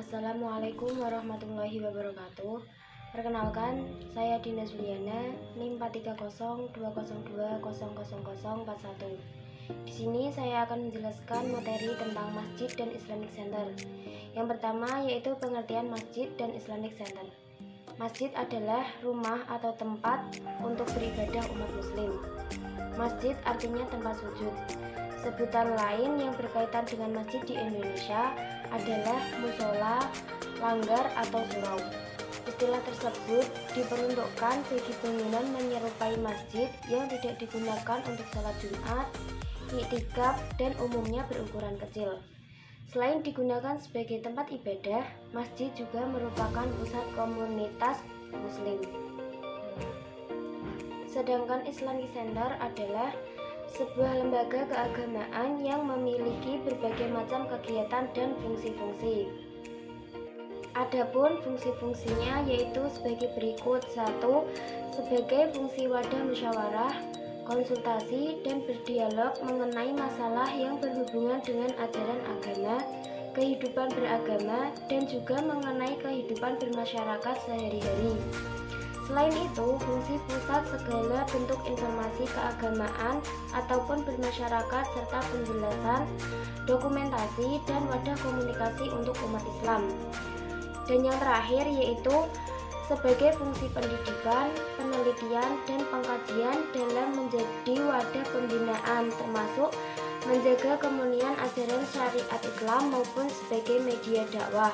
Assalamualaikum warahmatullahi wabarakatuh. Perkenalkan, saya Dina Juliana, NIM 4302002000041. Di sini saya akan menjelaskan materi tentang masjid dan Islamic Center. Yang pertama yaitu pengertian masjid dan Islamic Center. Masjid adalah rumah atau tempat untuk beribadah umat muslim. Masjid artinya tempat sujud. Sebutan lain yang berkaitan dengan masjid di Indonesia adalah musola, langgar, atau surau. Istilah tersebut diperuntukkan bagi bangunan menyerupai masjid yang tidak digunakan untuk sholat Jumat, iktikaf, dan umumnya berukuran kecil. Selain digunakan sebagai tempat ibadah, masjid juga merupakan pusat komunitas muslim. Sedangkan Islamic Center adalah sebuah lembaga keagamaan yang memiliki berbagai macam kegiatan dan fungsi-fungsi. Adapun fungsi-fungsinya yaitu sebagai berikut. 1. Sebagai fungsi wadah musyawarah, konsultasi, dan berdialog mengenai masalah yang berhubungan dengan ajaran agama, kehidupan beragama, dan juga mengenai kehidupan bermasyarakat sehari-hari. Selain itu, fungsi pusat segala bentuk informasi keagamaan ataupun bermasyarakat serta penjelasan, dokumentasi, dan wadah komunikasi untuk umat Islam. Dan yang terakhir yaitu sebagai fungsi pendidikan, penelitian, dan pengkajian dalam menjadi wadah pembinaan termasuk menjaga kemurnian ajaran syariat Islam maupun sebagai media dakwah.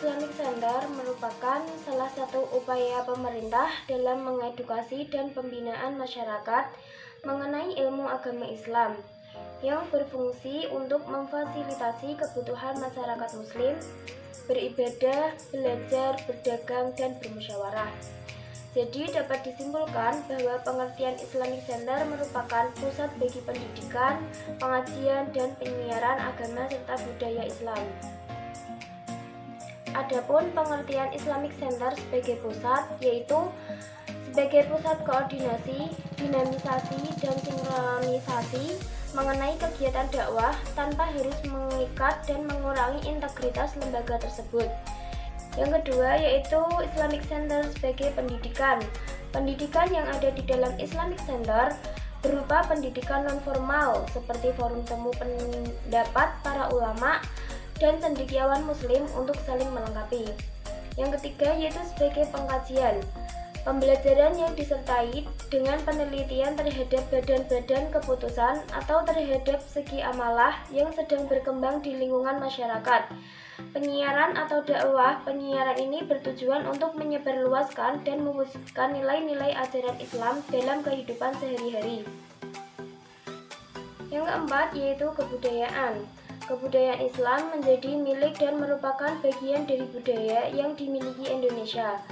Islamic Center merupakan salah satu upaya pemerintah dalam mengedukasi dan pembinaan masyarakat mengenai ilmu agama Islam yang berfungsi untuk memfasilitasi kebutuhan masyarakat muslim beribadah, belajar, berdagang, dan bermusyawarah. Jadi dapat disimpulkan bahwa pengertian Islamic Center merupakan pusat bagi pendidikan, pengajian, dan penyiaran agama serta budaya Islam. Adapun pengertian Islamic Center sebagai pusat yaitu sebagai pusat koordinasi, dinamisasi, dan sinkronisasi mengenai kegiatan dakwah tanpa harus mengikat dan mengurangi integritas lembaga tersebut. Yang kedua yaitu Islamic Center sebagai pendidikan. Pendidikan yang ada di dalam Islamic Center berupa pendidikan non-formal seperti forum temu pendapat para ulama dan cendekiawan muslim untuk saling melengkapi. Yang ketiga yaitu sebagai pengkajian. Pembelajaran yang disertai dengan penelitian terhadap badan-badan keputusan atau terhadap segi amalah yang sedang berkembang di lingkungan masyarakat. Penyiaran atau dakwah penyiaran ini bertujuan untuk menyebarluaskan dan mewujudkan nilai-nilai ajaran Islam dalam kehidupan sehari-hari. Yang keempat yaitu kebudayaan. Kebudayaan Islam menjadi milik dan merupakan bagian dari budaya yang dimiliki Indonesia.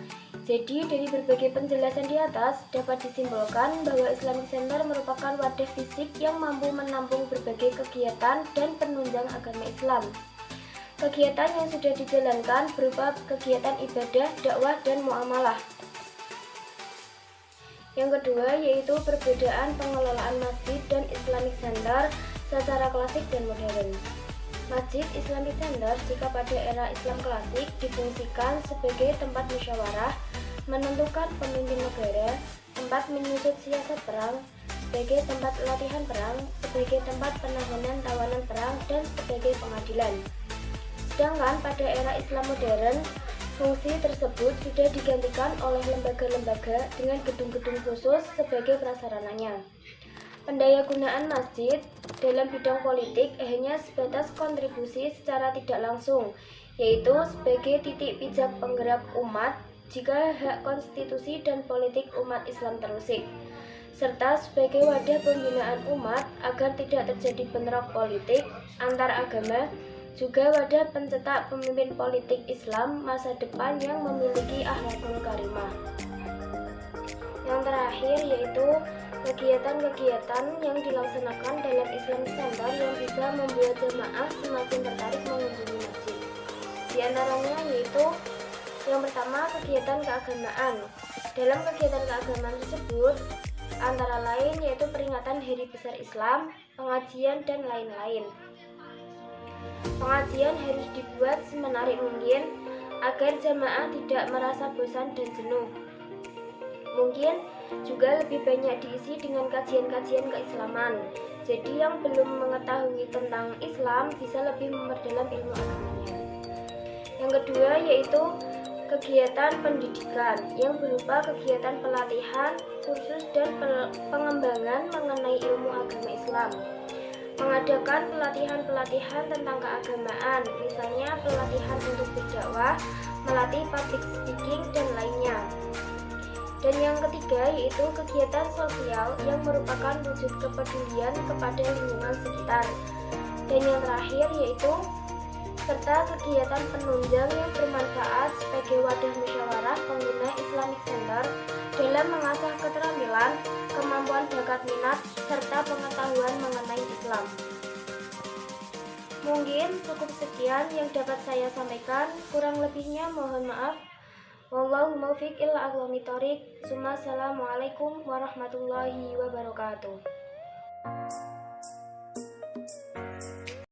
Jadi dari berbagai penjelasan di atas dapat disimpulkan bahwa Islamic Center merupakan wadah fisik yang mampu menampung berbagai kegiatan dan penunjang agama Islam. Kegiatan yang sudah dijalankan berupa kegiatan ibadah, dakwah, dan muamalah. Yang kedua yaitu perbedaan pengelolaan masjid dan Islamic Center secara klasik dan modern. Masjid Islamic Center jika pada era Islam klasik difungsikan sebagai tempat musyawarah, menentukan pemimpin negara, tempat menyusun siasat perang, sebagai tempat latihan perang, sebagai tempat penahanan tawanan perang, dan sebagai pengadilan. Sedangkan pada era Islam modern, fungsi tersebut sudah digantikan oleh lembaga-lembaga dengan gedung-gedung khusus sebagai prasarananya. Pendayagunaan masjid dalam bidang politik hanya sebatas kontribusi secara tidak langsung, yaitu sebagai titik pijak penggerak umat jika hak konstitusi dan politik umat Islam terusik, serta sebagai wadah pembinaan umat agar tidak terjadi bentrok politik antar agama, juga wadah pencetak pemimpin politik Islam masa depan yang memiliki akhlakul karimah. Yang terakhir yaitu kegiatan-kegiatan yang dilaksanakan dalam Islamic Center yang bisa membuat jemaah semakin tertarik mengunjungi masjid. Di antaranya yaitu yang pertama kegiatan keagamaan. Dalam kegiatan keagamaan tersebut antara lain yaitu peringatan Hari Besar Islam, pengajian, dan lain-lain. Pengajian harus dibuat semenarik mungkin agar jamaah tidak merasa bosan dan jenuh. Mungkin juga lebih banyak diisi dengan kajian-kajian keislaman. Jadi yang belum mengetahui tentang Islam bisa lebih memperdalam ilmu agamanya. Yang kedua yaitu kegiatan pendidikan yang berupa kegiatan pelatihan, kursus, dan pengembangan mengenai ilmu agama Islam. Mengadakan pelatihan-pelatihan tentang keagamaan, misalnya pelatihan untuk berdakwah, melatih public speaking, dan lainnya. Dan yang ketiga yaitu kegiatan sosial yang merupakan wujud kepedulian kepada lingkungan sekitar. Dan yang terakhir yaitu serta kegiatan penunjang yang bermanfaat sebagai wadah musyawarah pengguna Islamic Center dalam mengasah keterampilan, kemampuan bakat minat, serta pengetahuan mengenai Islam. Mungkin cukup sekian yang dapat saya sampaikan, kurang lebihnya mohon maaf. Wallahu muwaffiq ila aqwamit thoriq. Assalamualaikum warahmatullahi wabarakatuh.